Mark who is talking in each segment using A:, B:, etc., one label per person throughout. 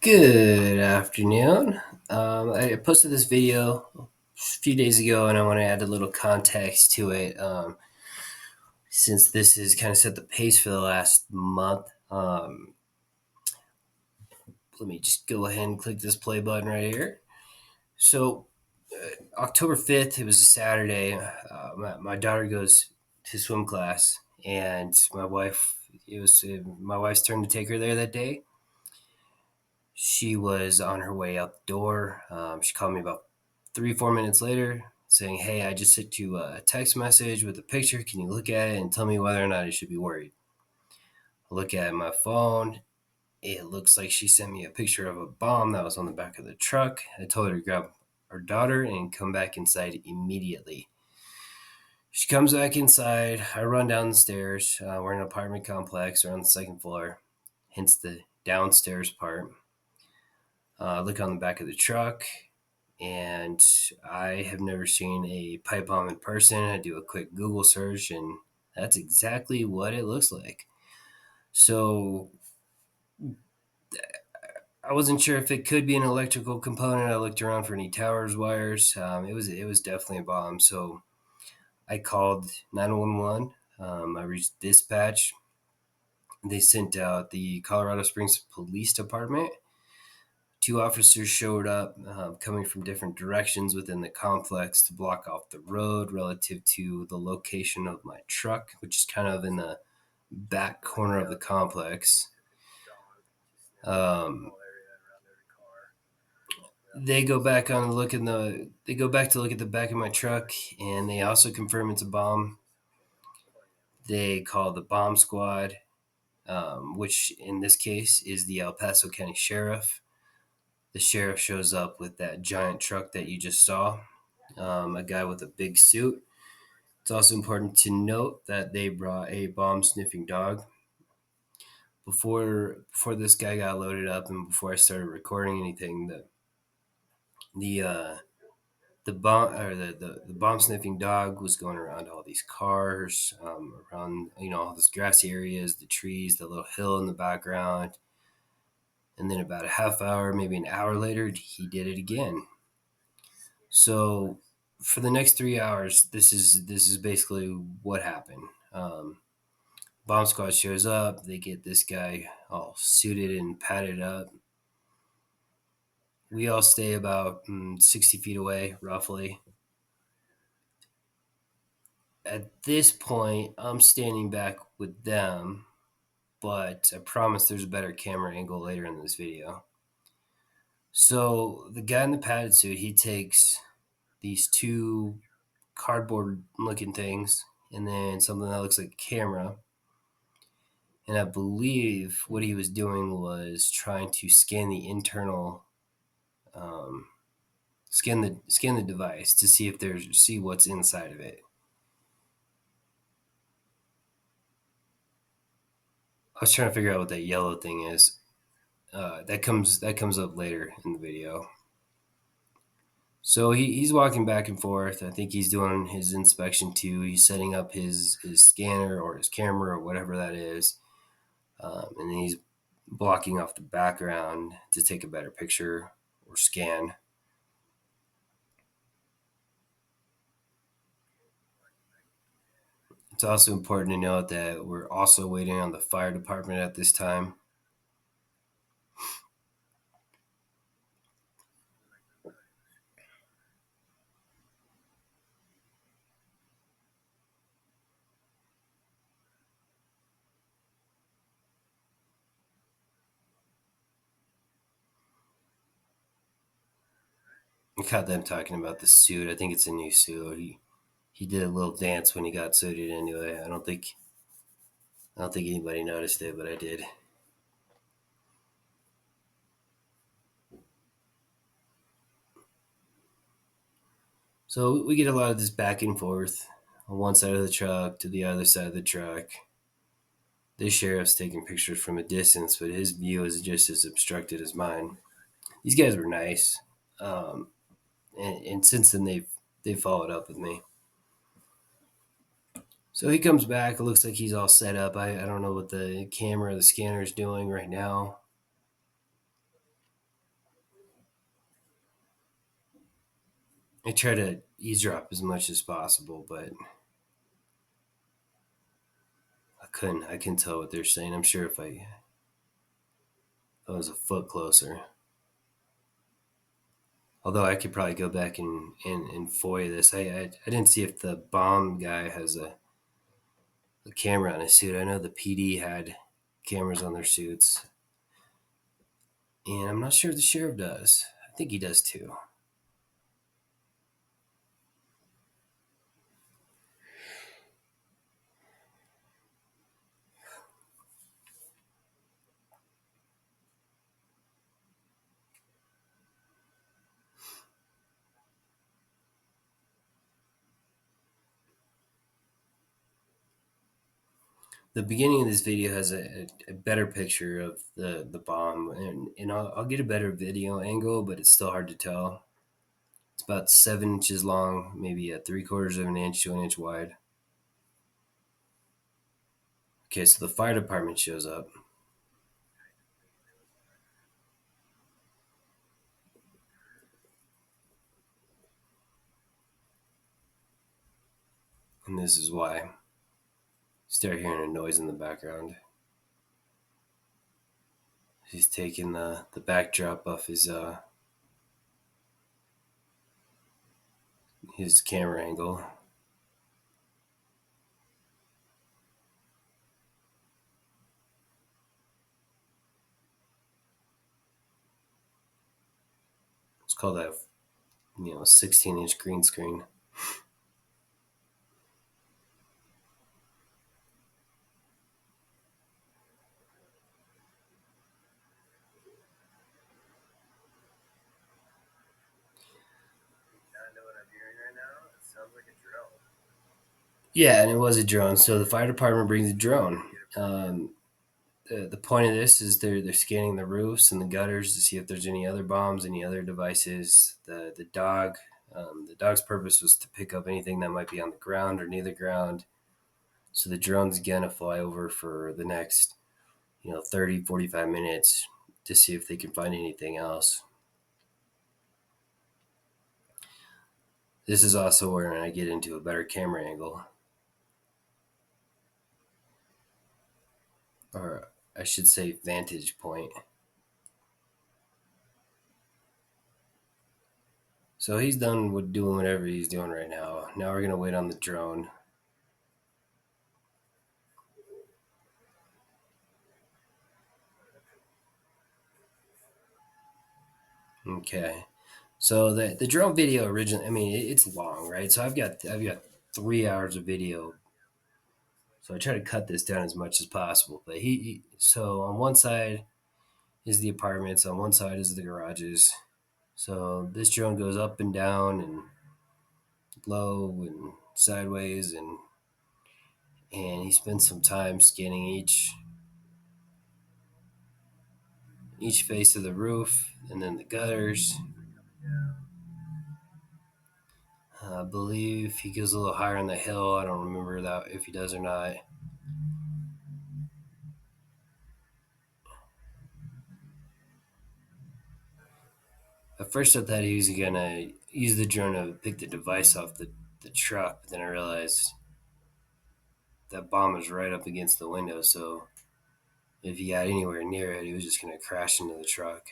A: Good afternoon. I posted this video a few days ago, and I want to add a little context to it since this has kind of set the pace for the last month. Let me just go ahead and click this play button right here. So, October 5th, it was a Saturday. My daughter goes to swim class, and it was my wife's turn to take her there that day. She was on her way out the door. She called me about 3, 4 minutes later saying, "Hey, I just sent you a text message with a picture. Can you look at it and tell me whether or not I should be worried?" I look at my phone. It looks like she sent me a picture of a bomb that was on the back of the truck. I told her to grab our daughter and come back inside immediately. She comes back inside. I run down the stairs. We're in an apartment complex. We're on the second floor, hence the downstairs part. Look on the back of the truck, and I have never seen a pipe bomb in person. I do a quick Google search, and that's exactly what it looks like. So I wasn't sure if it could be an electrical component. I looked around for any towers, wires. It was definitely a bomb. So I called 911. I reached dispatch. They sent out the Colorado Springs Police Department. Two officers showed up coming from different directions within the complex to block off the road relative to the location of my truck, which is kind of in the back corner of the complex. Um, they go back on to look in the they go back to look at the back of my truck, and they also confirm it's a bomb. They call the bomb squad, which in this case is the El Paso County Sheriff. The sheriff shows up with that giant truck that you just saw, a guy with a big suit. It's also important to note that they brought a bomb sniffing dog. Before this guy got loaded up and before I started recording anything, the uh, the bomb or the bomb sniffing dog was going around all these cars, around all these grassy areas, the trees, the little hill in the background, and then about a half hour, maybe an hour later, he did it again. So for the next 3 hours, this is basically what happened. Bomb squad shows up. They get this guy all suited and padded up. We all stay about 60 feet away, roughly. At this point, I'm standing back with them, but I promise there's a better camera angle later in this video. So the guy in the padded suit, he takes these two cardboard looking things and then something that looks like a camera. And I believe what he was doing was trying to scan the internal um, scan the device to see what's inside of it. I was trying to figure out what that yellow thing is. That comes up later in the video. So he's walking back and forth. I think he's doing his inspection too. He's setting up his scanner or his camera or whatever that is, and then he's blocking off the background to take a better picture or scan. It's also important to note that we're also waiting on the fire department at this time. I caught them talking about the suit. I think it's a new suit. He did a little dance when he got suited anyway. I don't think anybody noticed it, but I did. So we get a lot of this back and forth on one side of the truck to the other side of the truck. This sheriff's taking pictures from a distance, but his view is just as obstructed as mine. These guys were nice, um, and since then they've followed up with me. So he comes back. It looks like he's all set up. I don't know what the camera or the scanner is doing right now. I try to eavesdrop as much as possible, but I couldn't tell what they're saying. I'm sure if I was a foot closer. Although I could probably go back and FOIA this. I didn't see if the bomb guy has a camera on his suit. I know the PD had cameras on their suits. And I'm not sure if the sheriff does. I think he does too. The beginning of this video has a better picture of the bomb, and I'll get a better video angle, but it's still hard to tell. It's about 7 inches long, maybe at 3/4 of an inch to an inch wide. Okay, so the fire department shows up. And this is why. Start hearing a noise in the background. He's taking the backdrop off his camera angle. It's called a 16-inch green screen. Yeah, and it was a drone. So the fire department brings a drone. The point of this is they're scanning the roofs and the gutters to see if there's any other bombs, any other devices. The dog's purpose was to pick up anything that might be on the ground or near the ground. So the drone's gonna fly over for the next 30, 45 minutes to see if they can find anything else. This is also where I get into a better camera angle. Or I should say vantage point. So he's done with doing whatever he's doing right now. Now we're gonna wait on the drone. Okay. So the drone video originally, I mean, it's long, right? So I've got 3 hours of video. So I try to cut this down as much as possible. But so on one side is the apartments, on one side is the garages. So this drone goes up and down and low and sideways, and he spends some time scanning each face of the roof and then the gutters. I believe he goes a little higher on the hill. I don't remember that if he does or not. At first, I thought he was gonna use the drone to pick the device off the truck, but then I realized that bomb was right up against the window, so if he got anywhere near it, he was just gonna crash into the truck.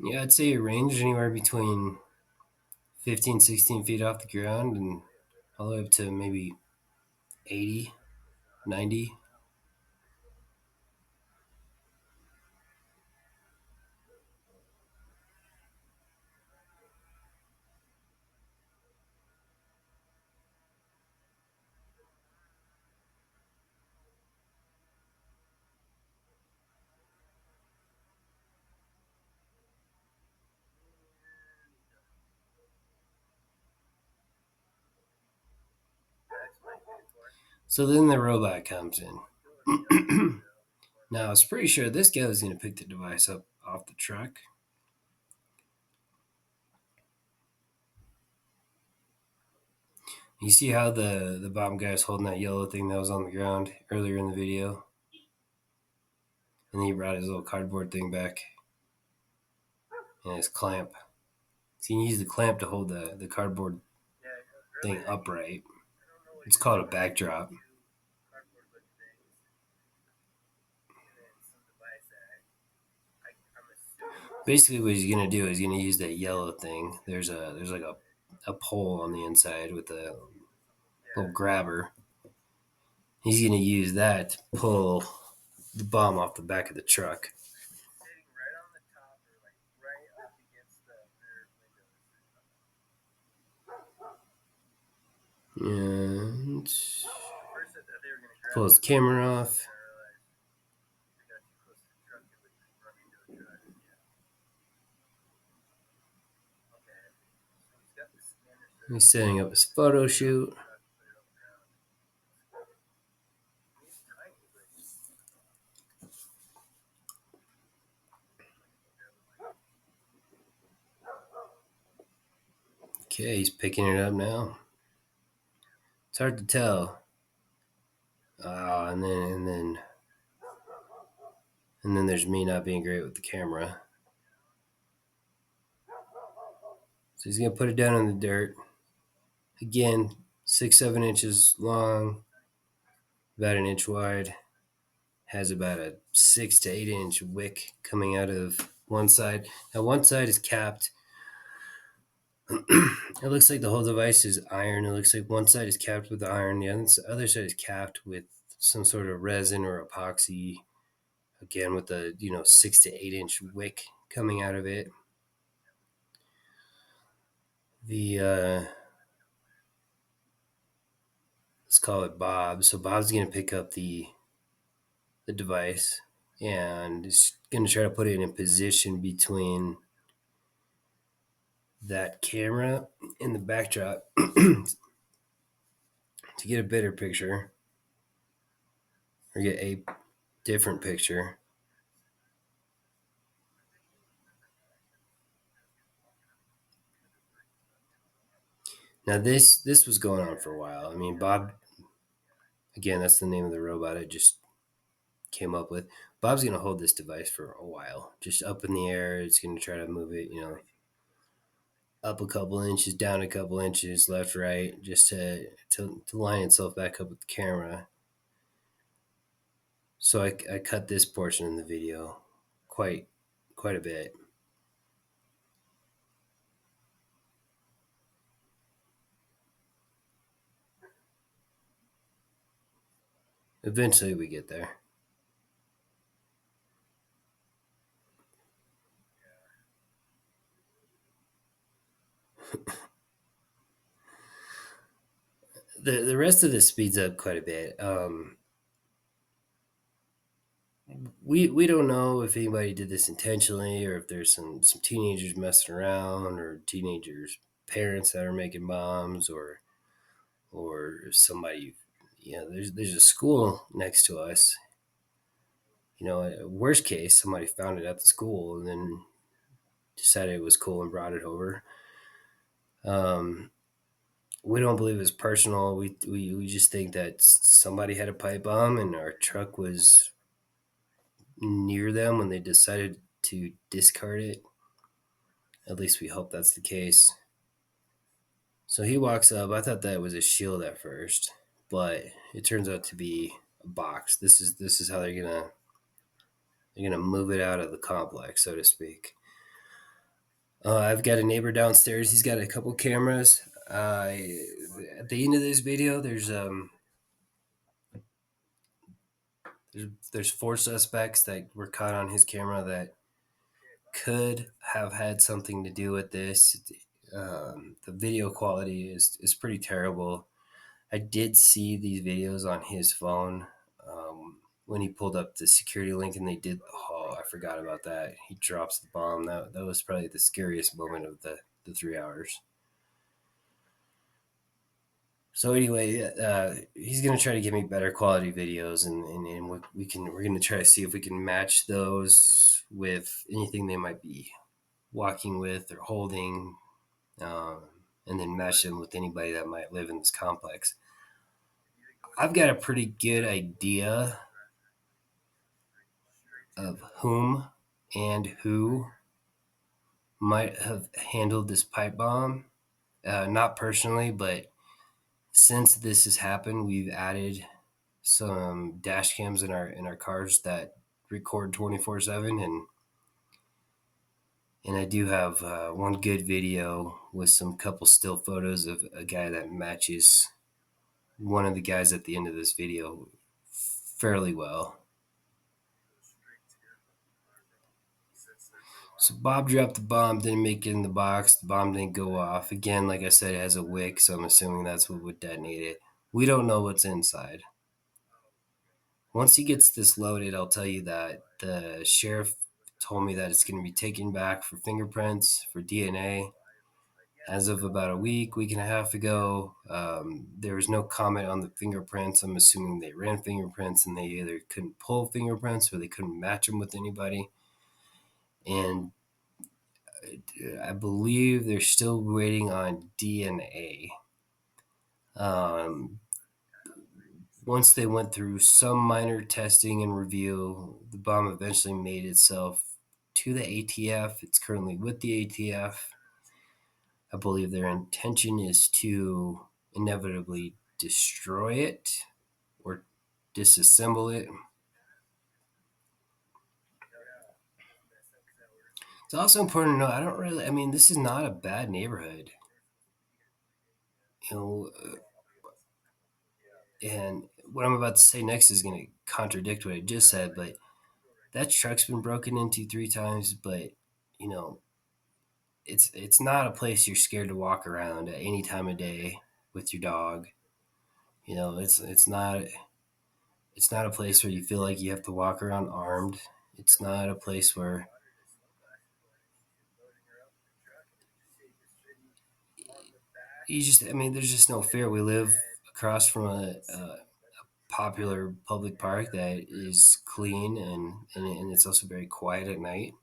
A: Yeah, I'd say it ranged anywhere between 15, 16 feet off the ground and all the way up to maybe 80, 90. So then the robot comes in. Now, I was pretty sure this guy was going to pick the device up off the truck. You see how the bomb guy was holding that yellow thing that was on the ground earlier in the video? And then he brought his little cardboard thing back. and his clamp. So you can use the clamp to hold the cardboard thing upright. It's called a backdrop. Basically, what he's gonna do is gonna use that yellow thing. There's like a pole on the inside with a little grabber. He's gonna use that to pull the bomb off the back of the truck. And pull his camera off. He's setting up his photo shoot. Okay, he's picking it up now. It's hard to tell. And then there's me not being great with the camera. So he's gonna put it down in the dirt. Again, 6-7 inches long, about an inch wide. Has about a 6 to 8 inch wick coming out of one side. Now one side is capped. It looks like the whole device is iron. It looks like one side is capped with iron. The other side is capped with some sort of resin or epoxy. Again, with the 6 to 8 inch wick coming out of it. The let's call it Bob. So Bob's gonna pick up the device and is gonna try to put it in position between that camera and the backdrop to get a better picture or get a different picture. Now this was going on for a while. I mean, Bob, again, that's the name of the robot I just came up with. Bob's gonna hold this device for a while, just up in the air. It's gonna try to move it, up a couple inches, down a couple inches, left, right, just to line itself back up with the camera. So I cut this portion in the video quite a bit. Eventually we get there. The rest of this speeds up quite a bit. We don't know if anybody did this intentionally or if there's some teenagers messing around or teenagers parents that are making bombs or somebody, there's a school next to us. Worst case, somebody found it at the school and then decided it was cool and brought it over. We don't believe it's personal. We just think that somebody had a pipe bomb and our truck was near them when they decided to discard it. At least we hope that's the case. So he walks up. I thought that was a shield at first, but it turns out to be a box. This is how they're gonna move it out of the complex, so to speak. I've got a neighbor downstairs. He's got a couple cameras. At the end of this video, there's 4 suspects that were caught on his camera that could have had something to do with this. The video quality is pretty terrible. I did see these videos on his phone when he pulled up the security link and they did. Oh, I forgot about that. He drops the bomb. That was probably the scariest moment of the 3 hours. So anyway, he's gonna try to give me better quality videos, and we're gonna try to see if we can match those with anything they might be walking with or holding, and then match them with anybody that might live in this complex. I've got a pretty good idea of whom and who might have handled this pipe bomb. Not personally, but since this has happened, we've added some dash cams in our cars that record 24/7, and I do have one good video with some couple still photos of a guy that matches one of the guys at the end of this video fairly well. So Bob dropped the bomb, didn't make it in the box. The bomb didn't go off. Again, like I said, it has a wick, so I'm assuming that's what would detonate it. We don't know what's inside. Once he gets this loaded, I'll tell you that the sheriff told me that it's going to be taken back for fingerprints, for DNA. As of about a week and a half ago, there was no comment on the fingerprints. I'm assuming they ran fingerprints and they either couldn't pull fingerprints or they couldn't match them with anybody. And I believe they're still waiting on DNA. Once they went through some minor testing and review, the bomb eventually made itself to the ATF. It's currently with the ATF. I believe their intention is to inevitably destroy it or disassemble it. It's also important to know I mean, this is not a bad neighborhood. You know, and what I'm about to say next is going to contradict what I just said, but that truck's been broken into 3 times, but you know, it's not a place you're scared to walk around at any time of day with your dog. You know, it's not a place where you feel like you have to walk around armed. It's not a place where I mean, there's just no fear. We live across from a popular public park that is clean and it's also very quiet at night.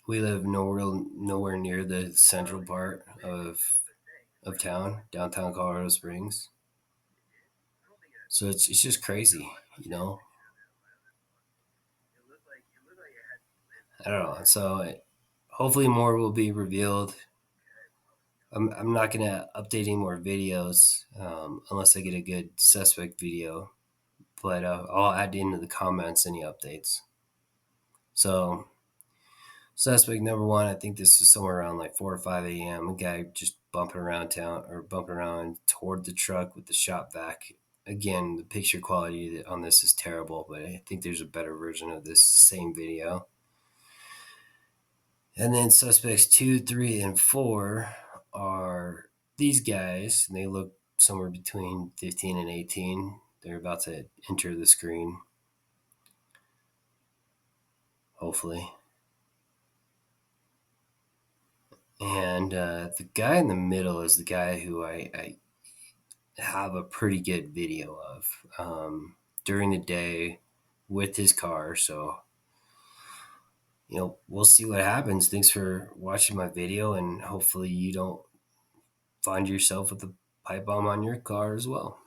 A: We live nowhere near the central part of town, downtown Colorado Springs. So it's just crazy, you know. I don't know. So hopefully more will be revealed. I'm not gonna update any more videos unless I get a good suspect video, but I'll add into the comments any updates. So suspect number one, I think this is somewhere around like 4 or 5 a.m. A guy just bumping around town or bumping around toward the truck with the shop vac. Again, the picture quality on this is terrible, but I think there's a better version of this same video. And then suspects 2, 3, and 4 are these guys, and they look somewhere between 15 and 18. They're about to enter the screen, hopefully. And the guy in the middle is the guy who I have a pretty good video of during the day with his car. So, you know, we'll see what happens. Thanks for watching my video, and hopefully you don't find yourself with a pipe bomb on your car as well.